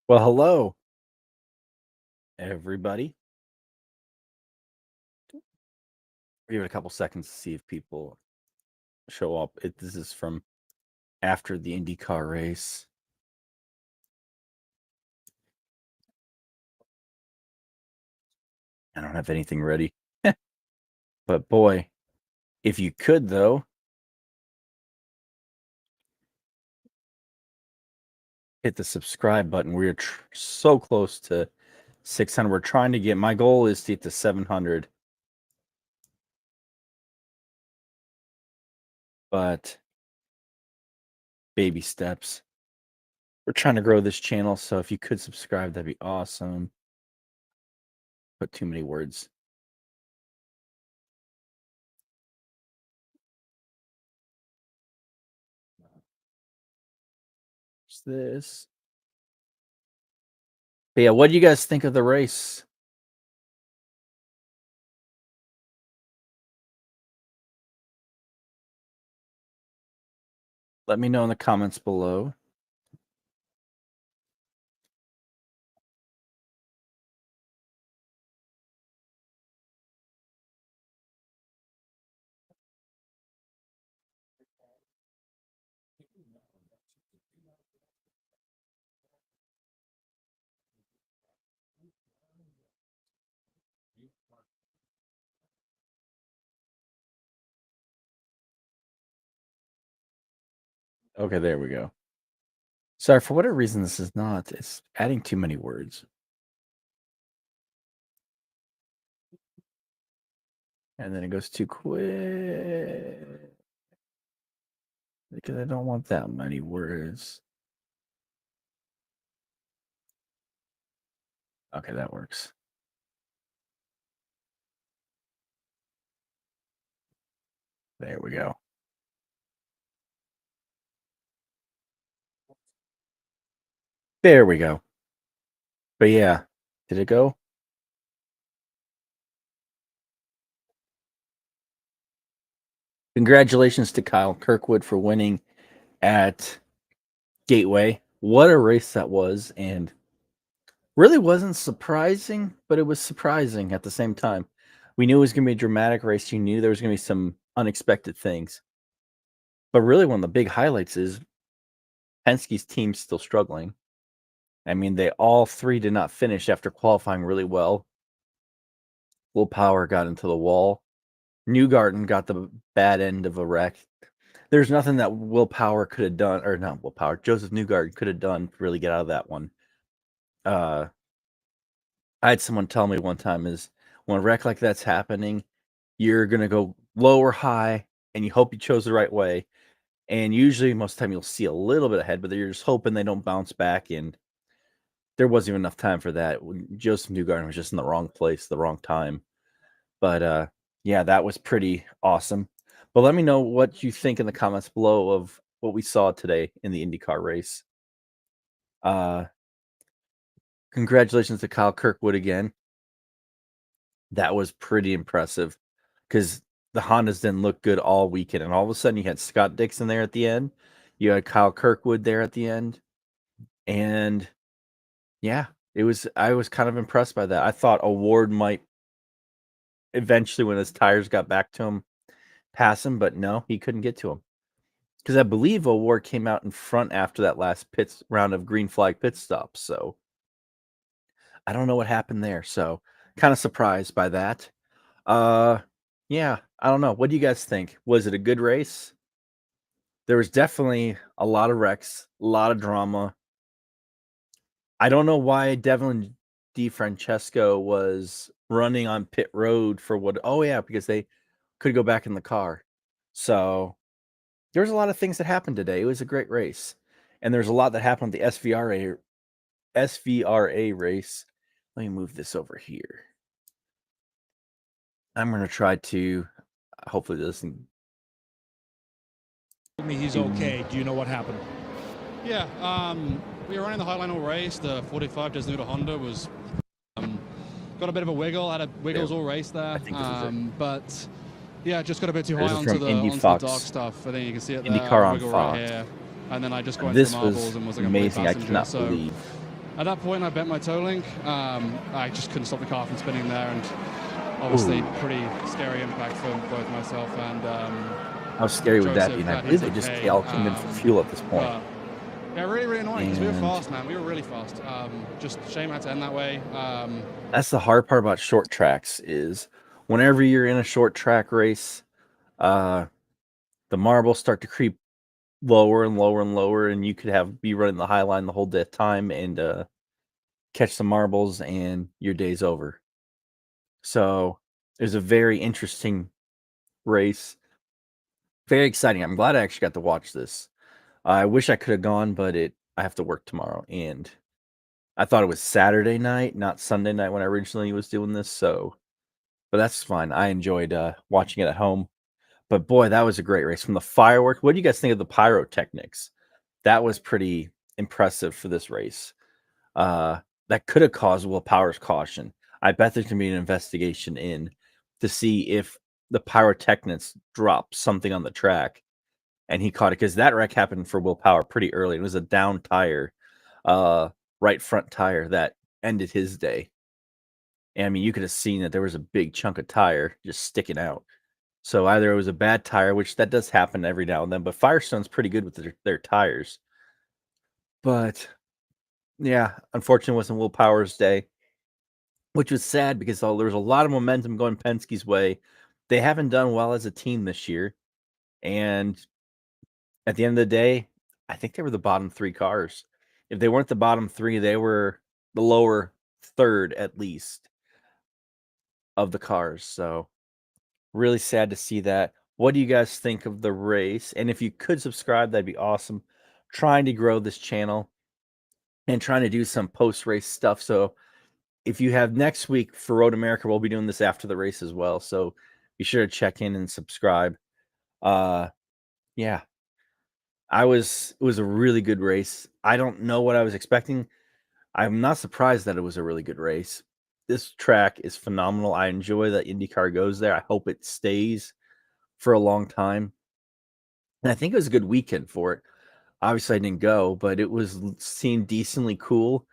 Well, hello, everybody. Give it a couple seconds to see if people show up. This is from after the IndyCar race. I don't have anything ready. But boy, if you could, though, hit the subscribe button. We're so close to 600. We're trying to get, my goal is to get to 700. But baby steps. We're trying to grow this channel, so if you could subscribe, that'd be awesome. Put too many words. What's this? But yeah, what do you guys think of the race? Let me know in the comments below. Okay, there we go. Sorry, for whatever reason, this is not. It's adding too many words. And then it goes too quick. Because I don't want that many words. Okay, that works. There we go. There we go. But yeah, did it go? Congratulations to Kyle Kirkwood for winning at Gateway. What a race that was, and really wasn't surprising, but it was surprising at the same time. We knew it was going to be a dramatic race. You knew there was going to be some unexpected things. But really, one of the big highlights is Penske's team's still struggling. I mean, they all three did not finish after qualifying really well. Will Power got into the wall. Newgarden got the bad end of a wreck. There's nothing that Will Power could have done, or not Will Power, Joseph Newgarden could have done to really get out of that one. I had someone tell me one time is when a wreck like that's happening, you're going to go low or high, and you hope you chose the right way. And usually, most of the time, you'll see a little bit ahead, but you're just hoping they don't bounce back. And there wasn't even enough time for that. Joseph Newgarden was just in the wrong place, the wrong time. But yeah, that was pretty awesome. But let me know what you think in the comments below of what we saw today in the IndyCar race. Congratulations to Kyle Kirkwood again. That was pretty impressive because the Hondas didn't look good all weekend. And all of a sudden, you had Scott Dixon there at the end. You had Kyle Kirkwood there at the end. And yeah, I was kind of impressed by that. I thought Award might eventually, when his tires got back to him, pass him, but no, he couldn't get to him. Because I believe Award came out in front after that last round of green flag pit stops. So I don't know what happened there. So kind of surprised by that. Yeah, I don't know. What do you guys think? Was it a good race? There was definitely a lot of wrecks, a lot of drama. I don't know why Devlin DeFrancesco was running on pit road for what. Oh, yeah, because they could go back in the car. So there's a lot of things that happened today. It was a great race. And there's a lot that happened with the SVRA race. Let me move this over here. I'm going to try to hopefully listen. Me he's okay. Do you know what happened? Yeah, we were running the Highlander race. The 45 Desnuda Honda was got a bit of a wiggle. Had a wiggles all race there, but yeah, just got a bit too high onto the dark stuff. I think you can see it there. IndyCar on wiggle Fox. right here, and then I just got into the marbles and was like amazing. a I cannot believe At that point, I bent my toe link. I just couldn't stop the car from spinning there, and obviously pretty scary impact for both myself and how scary would that Joseph. be? And I believe they just all came in for fuel at this point. Yeah, really annoying because we were fast, man. We were really fast. Just shame I had to end that way. That's the hard part about short tracks is whenever you're in a short track race, the marbles start to creep lower and lower and lower, and you could be running the high line the whole time and catch some marbles, and your day's over. So it was a very interesting race, very exciting. I'm glad I actually got to watch this. I wish I could have gone, but I have to work tomorrow, and I thought it was Saturday night, not Sunday night when I originally was doing this. So, but that's fine. I enjoyed watching it at home. But boy, that was a great race. From the fireworks, what do you guys think of the pyrotechnics? That was pretty impressive for this race. That could have caused Will Power's caution. I bet there's going to be an investigation in to see if the pyrotechnics dropped something on the track and he caught it, because that wreck happened for Will Power pretty early. It was a down tire, right front tire that ended his day. And I mean, you could have seen that there was a big chunk of tire just sticking out. So either it was a bad tire, which that does happen every now and then, but Firestone's pretty good with their tires. But yeah, unfortunately, it wasn't Will Power's day, which was sad because there was a lot of momentum going Penske's way. They haven't done well as a team this year. And at the end of the day, I think they were the bottom 3 cars. If they weren't the bottom 3, they were the lower third at least of the cars. So really sad to see that. What do you guys think of the race? And if you could subscribe, that'd be awesome. Trying to grow this channel and trying to do some post-race stuff. So if you have next week for Road America, we'll be doing this after the race as well. So be sure to check in and subscribe. Yeah. It was a really good race. I don't know what I was expecting. I'm not surprised that it was a really good race. This track is phenomenal. I enjoy that IndyCar goes there. I hope it stays for a long time. And I think it was a good weekend for it. Obviously, I didn't go, but it seemed decently cool.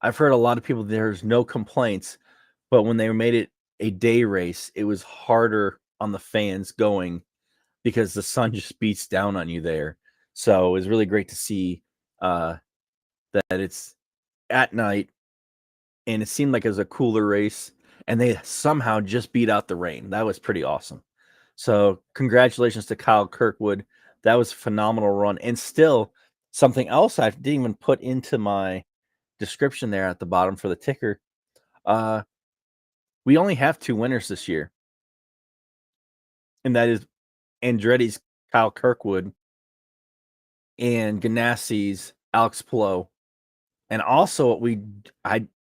I've heard a lot of people, there's no complaints, but when they made it a day race, it was harder on the fans going because the sun just beats down on you there. So it was really great to see that it's at night, and it seemed like it was a cooler race, and they somehow just beat out the rain. That was pretty awesome. So congratulations to Kyle Kirkwood. That was a phenomenal run. And still, something else I didn't even put into my description there at the bottom for the ticker. We only have 2 winners this year, and that is Andretti's Kyle Kirkwood and Ganassi's Alex Palou. And also,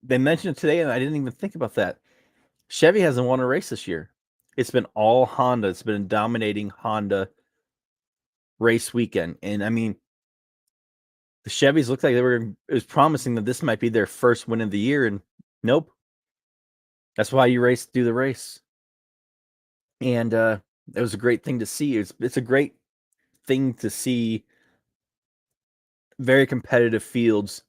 they mentioned it today, and I didn't even think about that. Chevy hasn't won a race this year. It's been all Honda. It's been a dominating Honda race weekend. And I mean, the Chevys looked like it was promising that this might be their first win of the year, and nope. That's why you do the race. And it was a great thing to see. It's a great thing to see very competitive fields,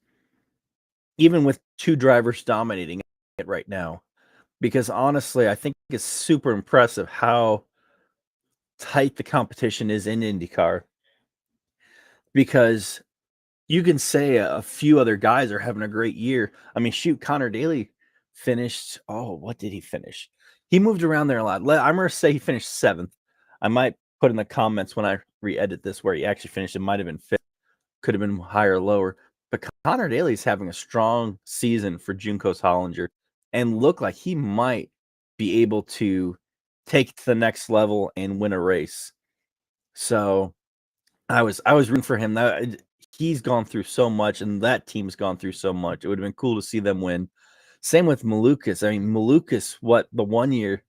even with 2 drivers dominating it right now. Because honestly, I think it's super impressive how tight the competition is in IndyCar. Because you can say a few other guys are having a great year. I mean, shoot, Connor Daly finished. Oh, what did he finish? He moved around there a lot. I'm going to say he finished 7th. I might put in the comments when I re-edit this where he actually finished. It might have been 5th. Could have been higher or lower. But Connor Daly's having a strong season for Juncos Hollinger and look like he might be able to take it to the next level and win a race. So I was rooting for him. He's gone through so much, and that team's gone through so much. It would have been cool to see them win. Same with Malukas. I mean, Malukas, the 1 year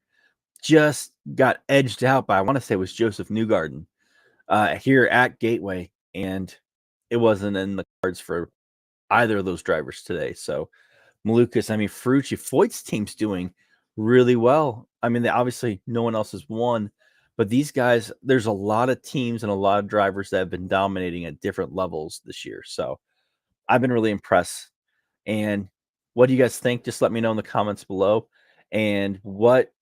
just got edged out by, I want to say it was Joseph Newgarden here at Gateway, and it wasn't in the cards for either of those drivers today. So Malukas, I mean, Ferrucci, Foyt's team's doing really well. I mean, obviously no one else has won, but these guys, there's a lot of teams and a lot of drivers that have been dominating at different levels this year. So I've been really impressed. And what do you guys think? Just let me know in the comments below. And what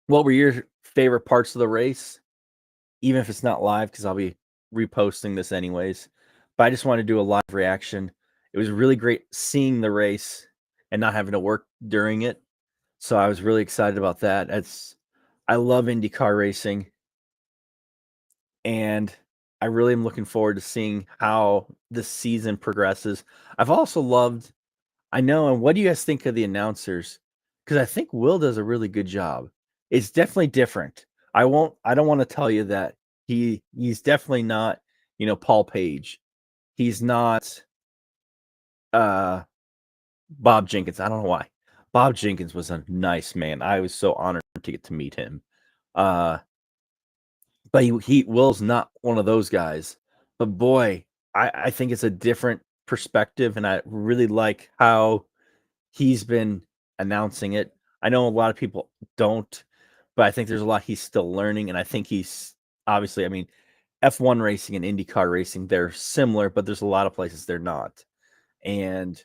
were your favorite parts of the race? Even if it's not live, because I'll be reposting this anyways. But I just wanted to do a live reaction. It was really great seeing the race and not having to work during it. So I was really excited about that. I love IndyCar racing, and I really am looking forward to seeing how this season progresses. I've also loved, I know, and what do you guys think of the announcers? Because I think Will does a really good job. It's definitely different. I don't want to tell you that he's definitely not, Paul Page. He's not uh Bob Jenkins. I don't know why. Bob Jenkins was a nice man. I was so honored to get to meet him. Uh but he Will's not one of those guys. But boy, I think it's a different perspective, and I really like how he's been announcing it. I know a lot of people don't, but I think there's a lot he's still learning, and I think he's obviously, I mean, F1 racing and IndyCar racing, they're similar, but there's a lot of places they're not. And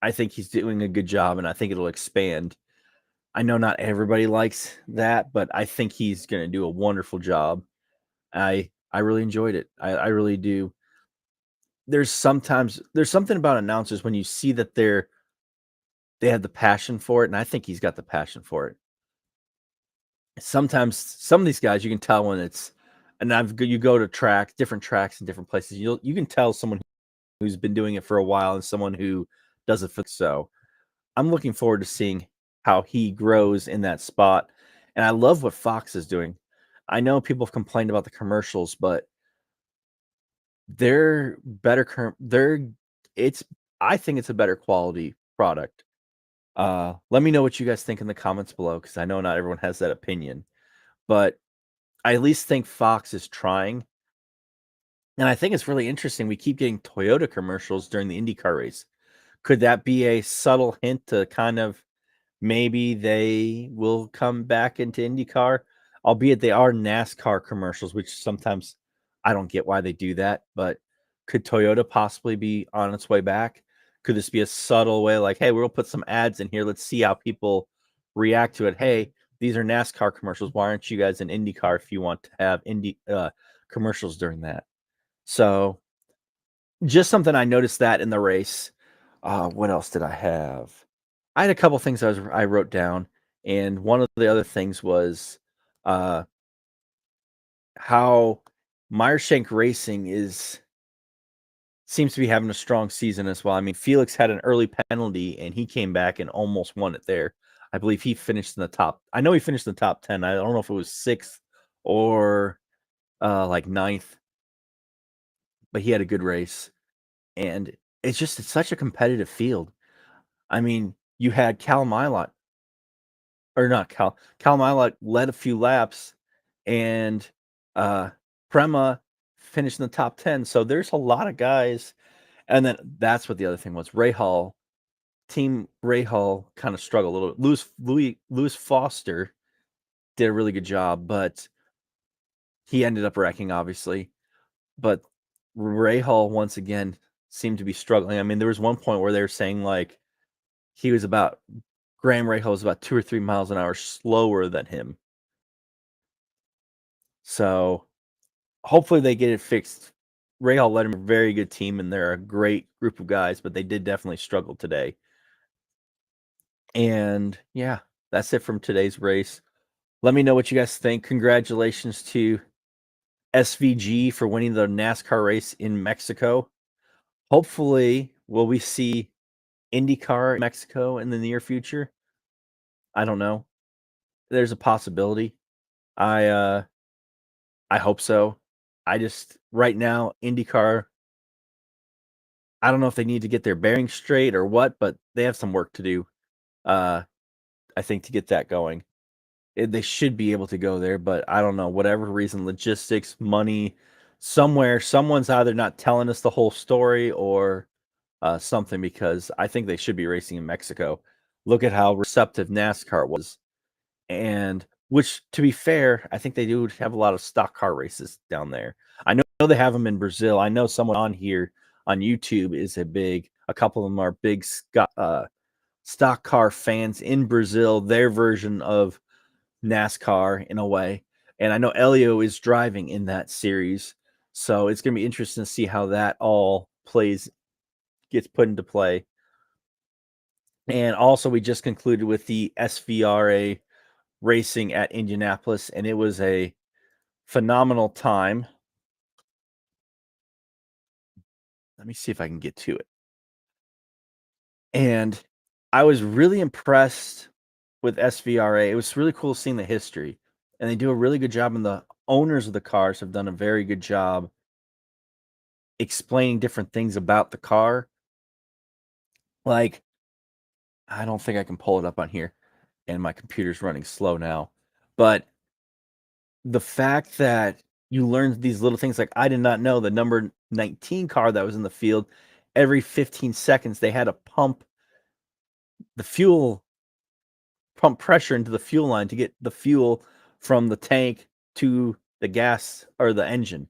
I think he's doing a good job, and I think it'll expand. I know not everybody likes that, but I think he's going to do a wonderful job. I really enjoyed it. I really do. There's something about announcers when you see that they have the passion for it, and I think he's got the passion for it. Sometimes some of these guys you can tell when it's, and you go to different tracks in different places. You can tell someone who's been doing it for a while and someone who does it for. So I'm looking forward to seeing how he grows in that spot. And I love what Fox is doing. I know people have complained about the commercials, but they're better. It's, I think it's a better quality product. Let me know what you guys think in the comments below, because I know not everyone has that opinion, but I at least think Fox is trying. And I think it's really interesting. We keep getting Toyota commercials during the IndyCar race. Could that be a subtle hint to kind of maybe they will come back into IndyCar? Albeit they are NASCAR commercials, which sometimes I don't get why they do that. But could Toyota possibly be on its way back? Could this be a subtle way, like, hey, we'll put some ads in here. Let's see how people react to it. Hey, these are NASCAR commercials. Why aren't you guys in IndyCar if you want to have commercials during that? So just something I noticed that in the race. What else did I have? I had a couple things I wrote down, and one of the other things was uh, how Meyershank Racing seems to be having a strong season as well. I mean, Felix had an early penalty, and he came back and almost won it there. I believe he finished in the top. I know he finished in the top 10. I don't know if it was 6th or like 9th, but he had a good race. And it's such a competitive field. I mean, you had Cal Milot, or not Cal Milot led a few laps, and Prema finished in the top 10. So there's a lot of guys. And then that's what the other thing was. Team Rahal kind of struggled a little bit. Lewis Foster did a really good job, but he ended up wrecking, obviously. But Rahal, once again, seemed to be struggling. I mean, there was one point where they were saying, like, Graham Rahal was about 2 or 3 miles an hour slower than him. So hopefully they get it fixed. Rahal led him a very good team, and they're a great group of guys, but they did definitely struggle today. And yeah, that's it from today's race. Let me know what you guys think. Congratulations to SVG for winning the NASCAR race in Mexico. Hopefully, will we see IndyCar in Mexico in the near future? I don't know. There's a possibility. I hope so. I just right now IndyCar, I don't know if they need to get their bearings straight or what, but they have some work to do. I think to get that going. They should be able to go there, but I don't know, whatever reason, logistics, money, someone's either not telling us the whole story or something, because I think they should be racing in Mexico. Look at how receptive NASCAR was. And which, to be fair, I think they do have a lot of stock car races down there. I know they have them in Brazil. I know someone on here on YouTube is a big a couple of them are big stock car fans in Brazil, their version of NASCAR in a way. And I know Elio is driving in that series. So it's going to be interesting to see how that all gets put into play. And also, we just concluded with the SVRA racing at Indianapolis, and it was a phenomenal time. Let me see if I can get to it. And I was really impressed with SVRA. It was really cool seeing the history, and they do a really good job, and the owners of the cars have done a very good job explaining different things about the car. Like, I don't think I can pull it up on here, and my computer's running slow now. But the fact that you learn these little things, like I did not know the number 19 car that was in the field, every 15 seconds they had to pump pressure into the fuel line to get the fuel from the tank to the gas or the engine,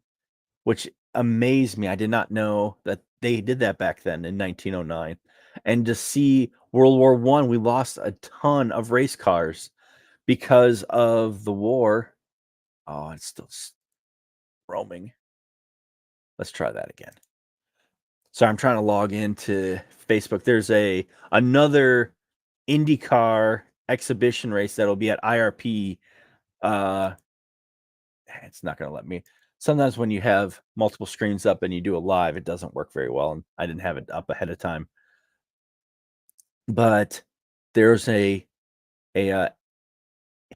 which amazed me. I did not know that they did that back then in 1909. And to see World War I, we lost a ton of race cars because of the war. Oh, it's still roaming. Let's try that again. So I'm trying to log into Facebook. There's another IndyCar exhibition race that'll be at IRP. It's not going to let me. Sometimes when you have multiple screens up and you do a live, it doesn't work very well, and I didn't have it up ahead of time. But there's a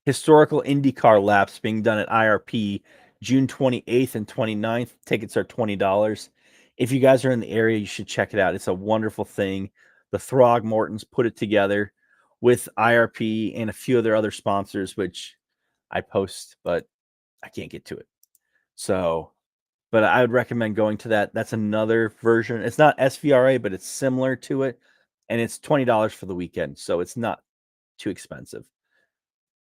historical IndyCar laps being done at IRP June 28th and 29th. Tickets are $20. If you guys are in the area, you should check it out. It's a wonderful thing. The Throgmortons put it together with IRP and a few of their other sponsors, which I post, but I can't get to it. So, but I would recommend going to that. That's another version. It's not SVRA, but it's similar to it. And it's $20 for the weekend. So it's not too expensive.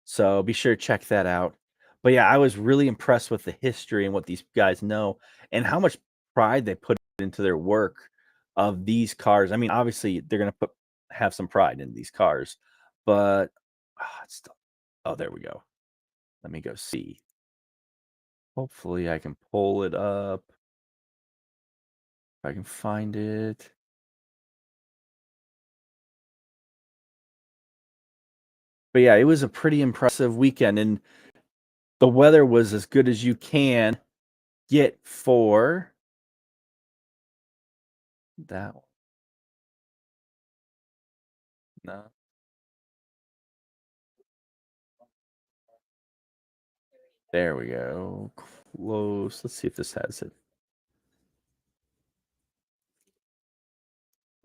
So be sure to check that out. But yeah, I was really impressed with the history and what these guys know and how much pride they put into their work of these cars. I mean, obviously they're going to have some pride in these cars, but there we go. Let me go see. Hopefully I can pull it up. If I can find it. But yeah, it was a pretty impressive weekend, and the weather was as good as you can get for that one. No. There we go. Close. Let's see if this has it.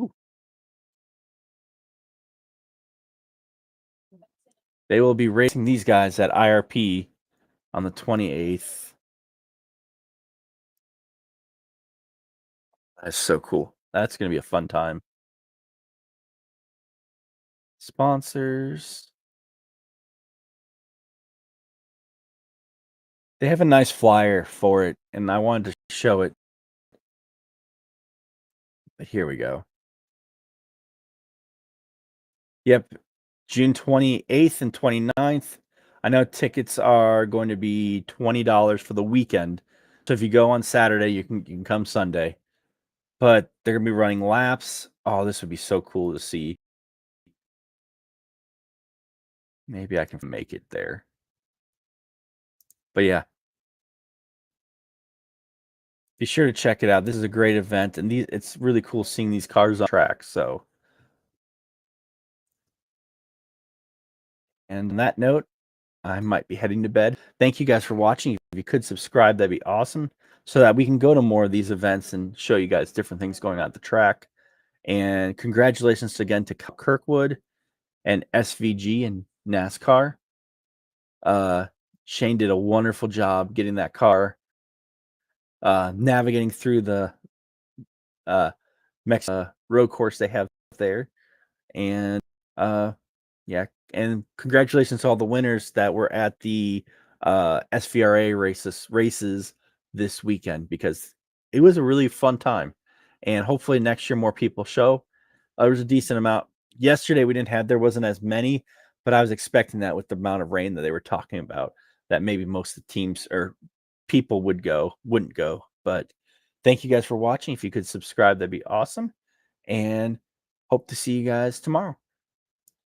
Ooh. They will be racing these guys at IRP on the 28th. That's so cool. That's going to be a fun time. Sponsors. They have a nice flyer for it, and I wanted to show it. But here we go. Yep. June 28th and 29th. I know tickets are going to be $20 for the weekend. So if you go on Saturday, you can come Sunday. But they're going to be running laps. Oh, this would be so cool to see. Maybe I can make it there. But yeah. Be sure to check it out. This is a great event, and it's really cool seeing these cars on track. So, and on that note, I might be heading to bed. Thank you guys for watching. If you could subscribe, that'd be awesome, so that we can go to more of these events and show you guys different things going on at the track. And congratulations again to Kirkwood and SVG and NASCAR. Shane did a wonderful job getting that car navigating through the Mexico road course they have there. And yeah, and congratulations to all the winners that were at the SVRA races this weekend, because it was a really fun time. and hopefully next year more people show. There was a decent amount. Yesterday there wasn't as many, but I was expecting that with the amount of rain that they were talking about, that maybe most of the teams or people wouldn't go. But thank you guys for watching. If you could subscribe, that'd be awesome. And hope to see you guys tomorrow.